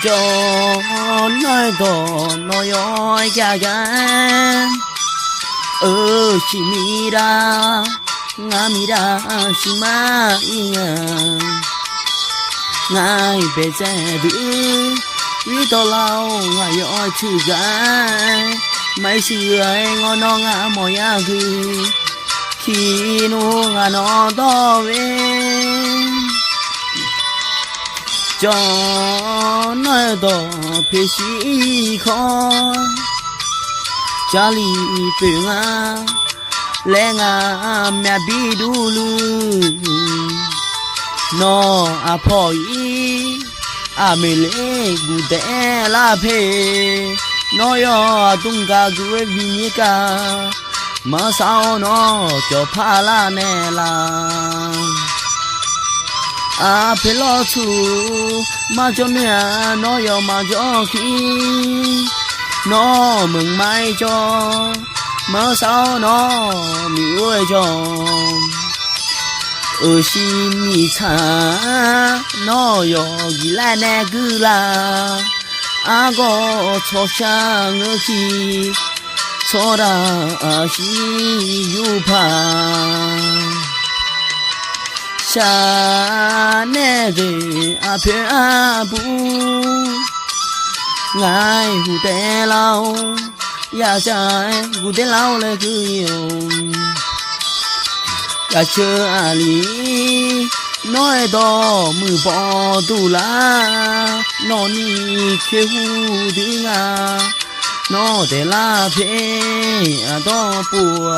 cho nói to nói oi cha gan si mira nga mira si ma ia ngai be ze du wi to lao nga yo chu gan mai sư ai ngon no nga mo ya gu khi nu nga no to ve cho nói to phía sĩ khó cha li pe nga le nga mẹ bi du lu no a phoi a me le gu de la phe no yo tung ca gu vi ni ca ma sao no cho pha la ne la a phe lo chu ma cho mẹ nó yo ma cho khi nó mừng mai cho mà sao nó miêu cho xin mi cha nó yo gi la nè cứ là a go cho sang ở khi cho ra si yu pa cha nè de a phe a bu ngài hù tè lao ya trái hù tè lao lên cứ nhiều ya chưa ali nói to mưa bỏ tu la nó ni kêu đi nga nó để la phê to buồn